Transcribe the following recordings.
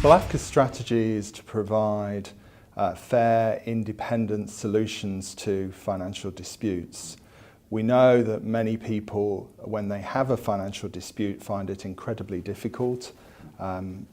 Well, AFCA's strategy is to provide fair, independent solutions to financial disputes. We know that many people, when they have a financial dispute, find it incredibly difficult.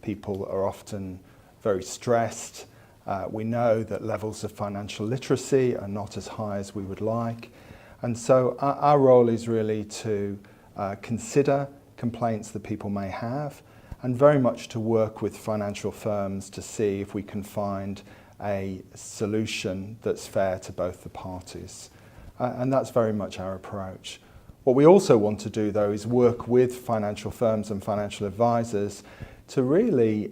People are often very stressed. We know that levels of financial literacy are not as high as we would like. And so our role is really to consider complaints that people may have, and very much to work with financial firms to see if we can find a solution that's fair to both the parties. And that's very much our approach. What we also want to do, though, is work with financial firms and financial advisors to really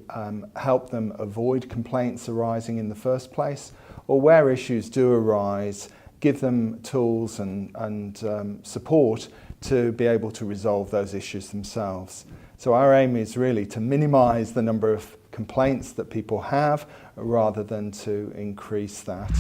help them avoid complaints arising in the first place, or where issues do arise, give them tools and support to be able to resolve those issues themselves. So our aim is really to minimise the number of complaints that people have rather than to increase that.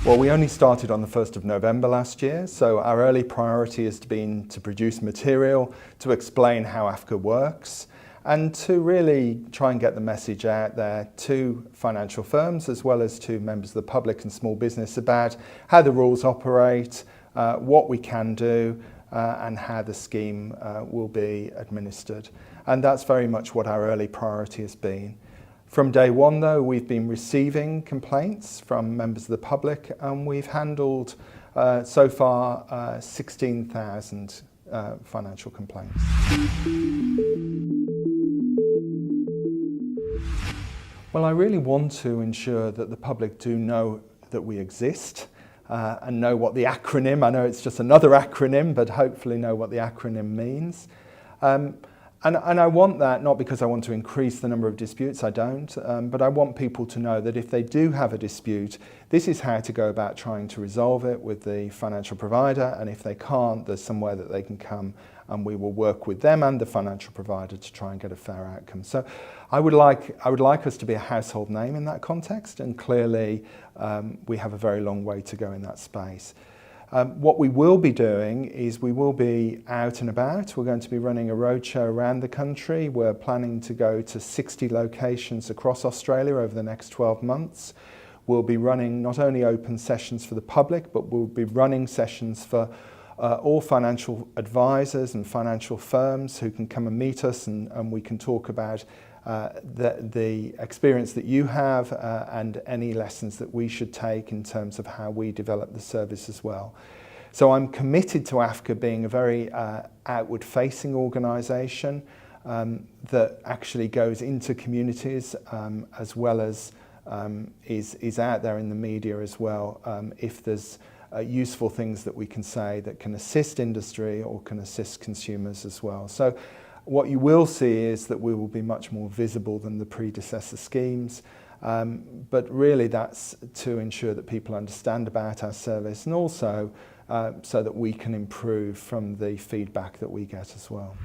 Well, we only started on the 1st of November last year, so our early priority has been to produce material to explain how AFCA works and to really try and get the message out there to financial firms as well as to members of the public and small business about how the rules operate, what we can do, and how the scheme will be administered. And that's very much what our early priority has been. From day one, though, we've been receiving complaints from members of the public, and we've handled so far 16,000 financial complaints. Well, I really want to ensure that the public do know that we exist and know what the acronym, I know it's just another acronym, but hopefully know what the acronym means. And I want that not because I want to increase the number of disputes, I don't, but I want people to know that if they do have a dispute, this is how to go about trying to resolve it with the financial provider, and if they can't, there's somewhere that they can come and we will work with them and the financial provider to try and get a fair outcome. So I would like us to be a household name in that context, and clearly we have a very long way to go in that space. What we will be doing is we will be out and about. We're going to be running a roadshow around the country. We're planning to go to 60 locations across Australia over the next 12 months. We'll be running not only open sessions for the public, but we'll be running sessions for all financial advisors and financial firms who can come and meet us, and we can talk about the experience that you have and any lessons that we should take in terms of how we develop the service as well. So I'm committed to AFCA being a very outward-facing organisation that actually goes into communities as well as is out there in the media as well if there's useful things that we can say that can assist industry or can assist consumers as well. So what you will see is that we will be much more visible than the predecessor schemes, but really that's to ensure that people understand about our service, and also so that we can improve from the feedback that we get as well.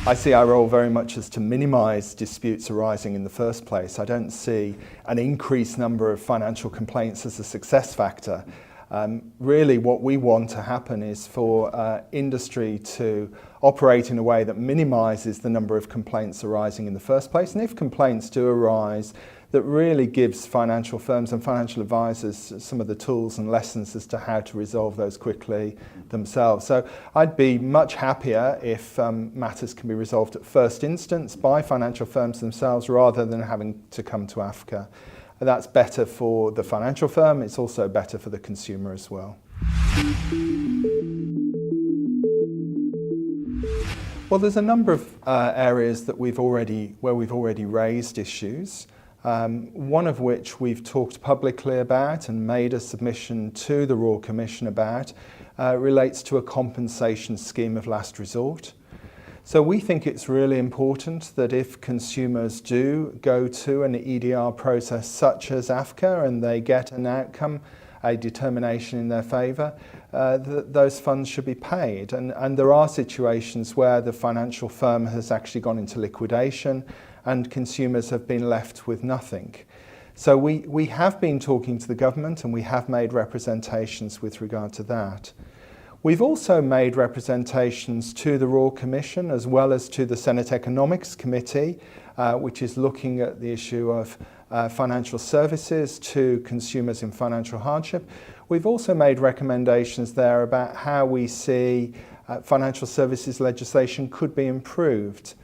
I see our role very much as to minimise disputes arising in the first place. I don't see an increased number of financial complaints as a success factor. Really what we want to happen is for industry to operate in a way that minimises the number of complaints arising in the first place, and if complaints do arise, that really gives financial firms and financial advisors some of the tools and lessons as to how to resolve those quickly themselves. So I'd be much happier if matters can be resolved at first instance by financial firms themselves rather than having to come to AFCA. That's better for the financial firm, it's also better for the consumer as well. Well, there's a number of areas that we've already raised issues. One of which we've talked publicly about and made a submission to the Royal Commission about relates to a compensation scheme of last resort. So we think it's really important that if consumers do go to an EDR process such as AFCA and they get an outcome, a determination in their favour, that those funds should be paid. And there are situations where the financial firm has actually gone into liquidation and consumers have been left with nothing. So we have been talking to the government and we have made representations with regard to that. We've also made representations to the Royal Commission as well as to the Senate Economics Committee, which is looking at the issue of financial services to consumers in financial hardship. We've also made recommendations there about how we see financial services legislation could be improved.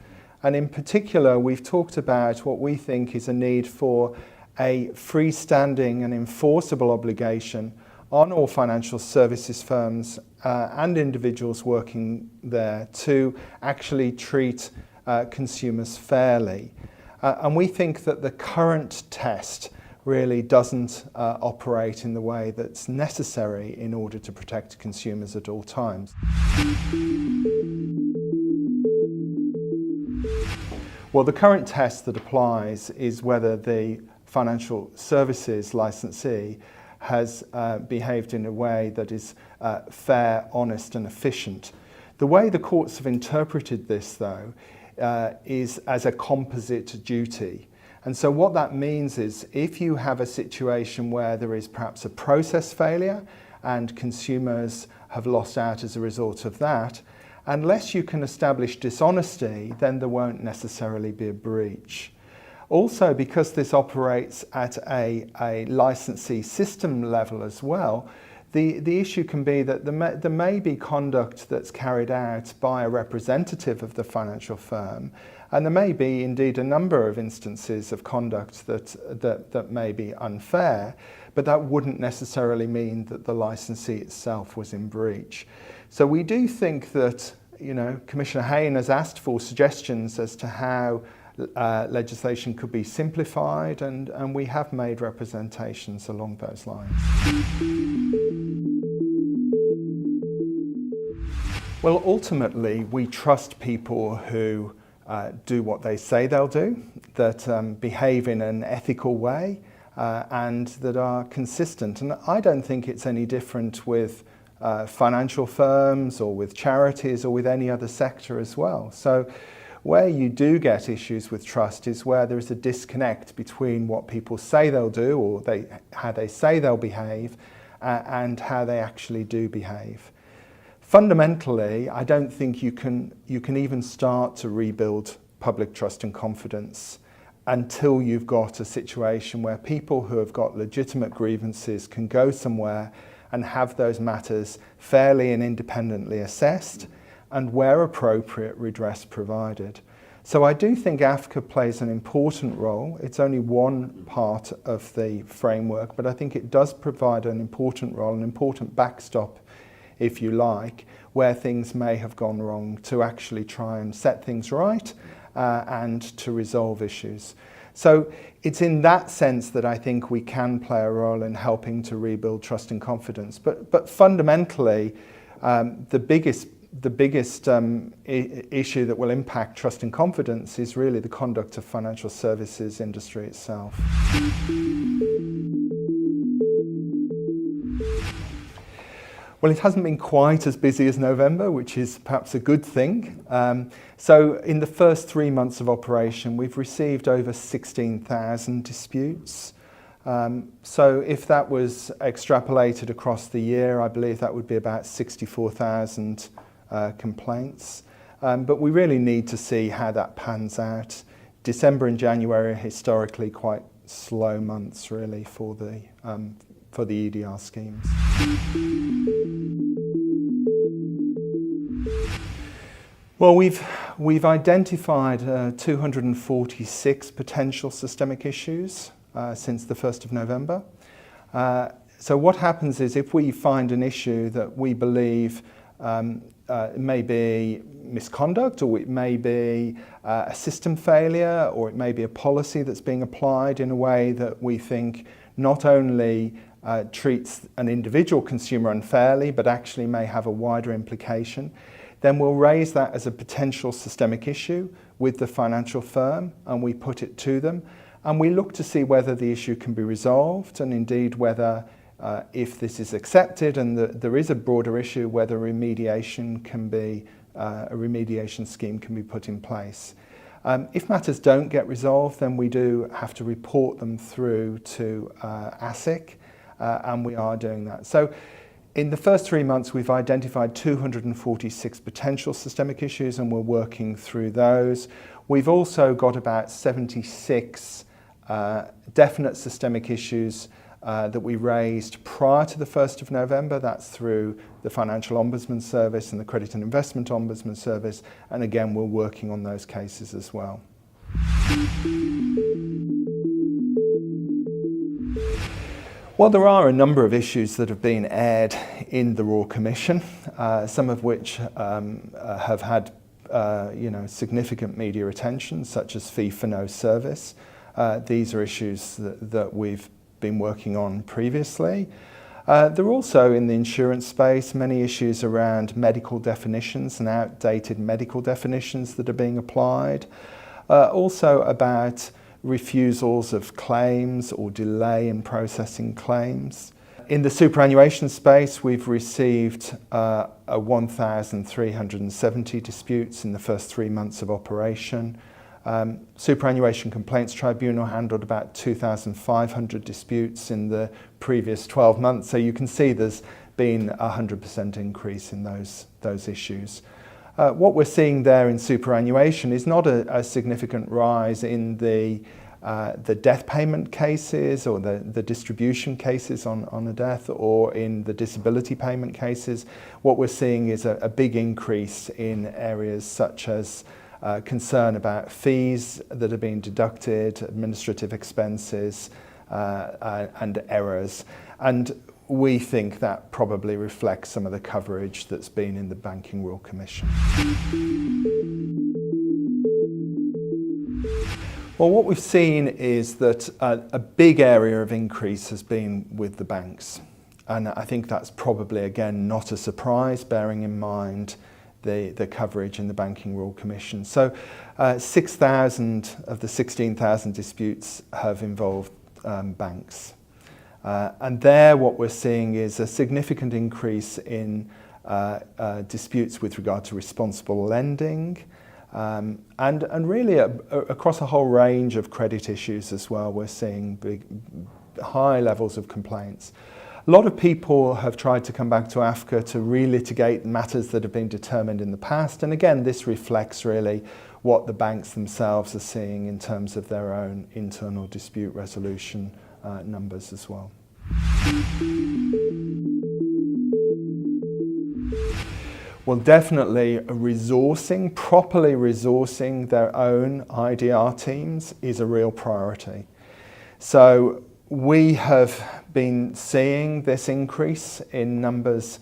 And in particular, we've talked about what we think is a need for a freestanding and enforceable obligation on all financial services firms and individuals working there to actually treat consumers fairly. And we think that the current test really doesn't operate in the way that's necessary in order to protect consumers at all times. Well, the current test that applies is whether the financial services licensee has behaved in a way that is fair, honest and efficient. The way the courts have interpreted this, though, is as a composite duty. And so what that means is if you have a situation where there is perhaps a process failure and consumers have lost out as a result of that, unless you can establish dishonesty, then there won't necessarily be a breach. Also, because this operates at a licensee system level as well, the issue can be that there may be conduct that's carried out by a representative of the financial firm, and there may be indeed a number of instances of conduct that may be unfair, but that wouldn't necessarily mean that the licensee itself was in breach. So we do think that, Commissioner Hayne has asked for suggestions as to how legislation could be simplified, and we have made representations along those lines. Well, ultimately, we trust people who do what they say they'll do, that behave in an ethical way, and that are consistent. And I don't think it's any different with financial firms or with charities or with any other sector as well. So where you do get issues with trust is where there is a disconnect between what people say they'll do or how they say they'll behave and how they actually do behave. Fundamentally, I don't think you can even start to rebuild public trust and confidence until you've got a situation where people who have got legitimate grievances can go somewhere and have those matters fairly and independently assessed, and where appropriate, redress provided. So I do think AFCA plays an important role. It's only one part of the framework, but I think it does provide an important role, an important backstop, if you like, where things may have gone wrong, to actually try and set things right and to resolve issues. So it's in that sense that I think we can play a role in helping to rebuild trust and confidence. But fundamentally, the biggest issue that will impact trust and confidence is really the conduct of financial services industry itself. Well, it hasn't been quite as busy as November, which is perhaps a good thing. So in the first 3 months of operation, we've received over 16,000 disputes. So if that was extrapolated across the year, I believe that would be about 64,000 complaints. But we really need to see how that pans out. December and January are historically quite slow months, really, for the EDR schemes. Well, we've identified 246 potential systemic issues since the 1st of November. So what happens is if we find an issue that we believe it may be misconduct, or it may be a system failure, or it may be a policy that's being applied in a way that we think not only treats an individual consumer unfairly, but actually may have a wider implication, then we'll raise that as a potential systemic issue with the financial firm, and we put it to them, and we look to see whether the issue can be resolved, and indeed whether if this is accepted and there is a broader issue, whether remediation can be a remediation scheme can be put in place. If matters don't get resolved, then we do have to report them through to ASIC, and we are doing that. So In the first 3 months, we've identified 246 potential systemic issues, and we're working through those. We've also got about 76 definite systemic issues that we raised prior to the 1st of November. That's through the Financial Ombudsman Service and the Credit and Investments Ombudsman Service. And again, we're working on those cases as well. Well, there are a number of issues that have been aired in the Royal Commission, some of which have had significant media attention, such as fee for no service. These are issues that we've been working on previously. There are also, in the insurance space, many issues around medical definitions and outdated medical definitions that are being applied. Also about refusals of claims or delay in processing claims. In the superannuation space, we've received 1,370 disputes in the first 3 months of operation. Superannuation Complaints Tribunal handled about 2,500 disputes in the previous 12 months, so you can see there's been a 100% increase in those issues. What we're seeing there in superannuation is not a significant rise in the death payment cases or the distribution cases on a death, or in the disability payment cases. What we're seeing is a big increase in areas such as concern about fees that are being deducted, administrative expenses, and errors. And we think that probably reflects some of the coverage that's been in the Banking Royal Commission. Well, what we've seen is that a big area of increase has been with the banks. And I think that's probably, again, not a surprise, bearing in mind the coverage in the Banking Royal Commission. So 6,000 of the 16,000 disputes have involved banks. And there what we're seeing is a significant increase in disputes with regard to responsible lending, and really across a whole range of credit issues as well. We're seeing high levels of complaints. A lot of people have tried to come back to AFCA to relitigate matters that have been determined in the past, and again this reflects really what the banks themselves are seeing in terms of their own internal dispute resolution numbers as well. Well, definitely properly resourcing their own IDR teams is a real priority. So we have been seeing this increase in numbers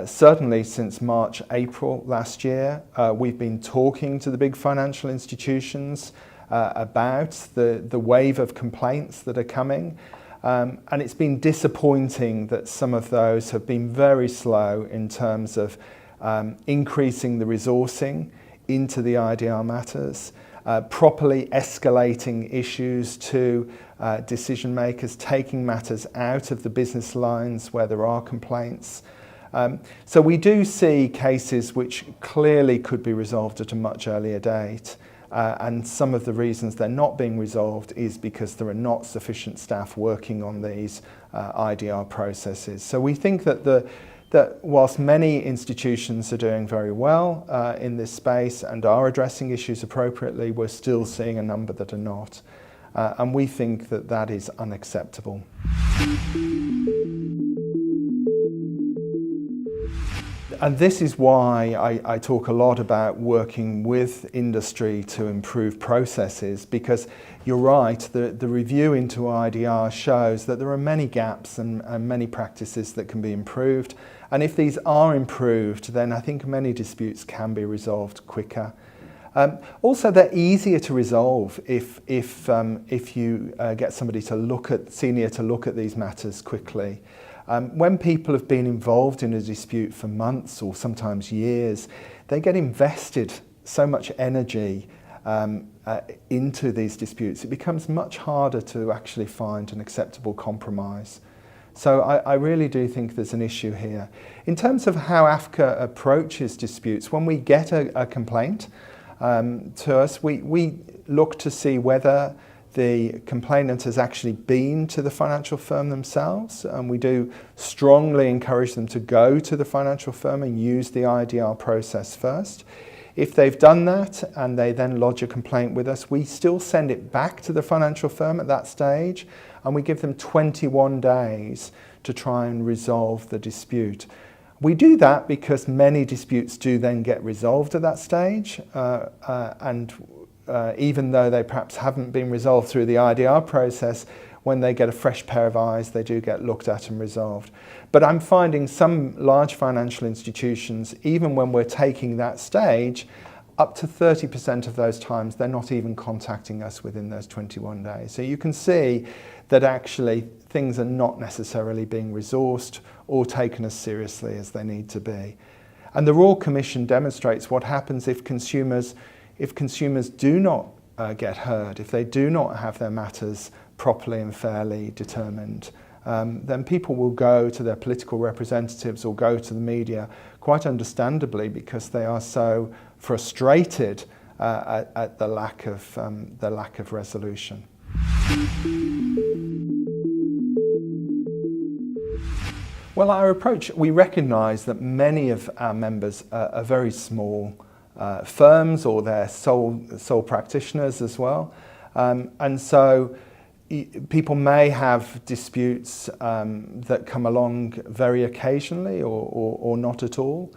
certainly since March, April last year. We've been talking to the big financial institutions about the wave of complaints that are coming. And it's been disappointing that some of those have been very slow in terms of increasing the resourcing into the IDR matters, properly escalating issues to decision makers, taking matters out of the business lines where there are complaints. So we do see cases which clearly could be resolved at a much earlier date. And some of the reasons they're not being resolved is because there are not sufficient staff working on these IDR processes. So we think that whilst many institutions are doing very well in this space and are addressing issues appropriately, we're still seeing a number that are not. And we think that that is unacceptable. And this is why I talk a lot about working with industry to improve processes, because you're right, the review into IDR shows that there are many gaps and many practices that can be improved. And if these are improved, then I think many disputes can be resolved quicker. Also, they're easier to resolve if you get somebody senior to look at these matters quickly. When people have been involved in a dispute for months or sometimes years, they get invested so much energy into these disputes. It becomes much harder to actually find an acceptable compromise. So I really do think there's an issue here. In terms of how AFCA approaches disputes, when we get a complaint to us, we look to see whether the complainant has actually been to the financial firm themselves, and we do strongly encourage them to go to the financial firm and use the IDR process first. If they've done that and they then lodge a complaint with us, we still send it back to the financial firm at that stage, and we give them 21 days to try and resolve the dispute. We do that because many disputes do then get resolved at that stage, even though they perhaps haven't been resolved through the IDR process, when they get a fresh pair of eyes, they do get looked at and resolved. But I'm finding some large financial institutions, even when we're taking that stage, up to 30% of those times, they're not even contacting us within those 21 days. So you can see that actually things are not necessarily being resourced or taken as seriously as they need to be. And the Royal Commission demonstrates what happens if consumers do not get heard, if they do not have their matters properly and fairly determined, then people will go to their political representatives or go to the media, quite understandably, because they are so frustrated at the lack of resolution. Well, our approach, we recognise that many of our members are very small firms, or they're sole practitioners as well, and so people may have disputes that come along very occasionally or not at all.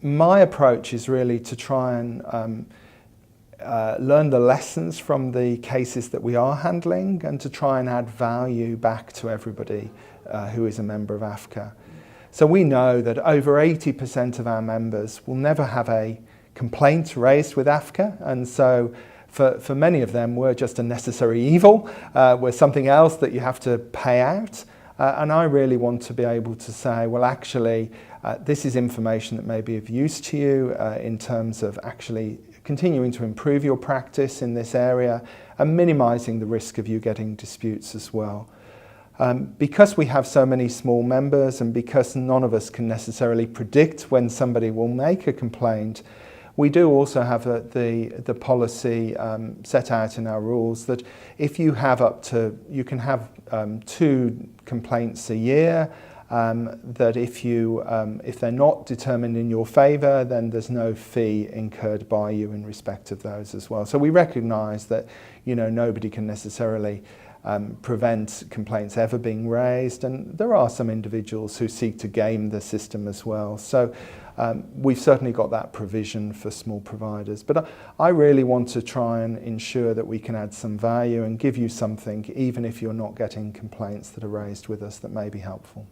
My approach is really to try and learn the lessons from the cases that we are handling, and to try and add value back to everybody who is a member of AFCA. So we know that over 80% of our members will never have a complaint raised with AFCA, and so for many of them we're just a necessary evil, we're something else that you have to pay out, and I really want to be able to say, well, actually this is information that may be of use to you in terms of actually continuing to improve your practice in this area and minimising the risk of you getting disputes as well. Because we have so many small members, and because none of us can necessarily predict when somebody will make a complaint, we do also have the policy set out in our rules that if you have you can have 2 complaints a year, that if they're not determined in your favour, then there's no fee incurred by you in respect of those as well. So we recognise that nobody can necessarily prevent complaints ever being raised, and there are some individuals who seek to game the system as well. So we've certainly got that provision for small providers, but I really want to try and ensure that we can add some value and give you something, even if you're not getting complaints that are raised with us, that may be helpful.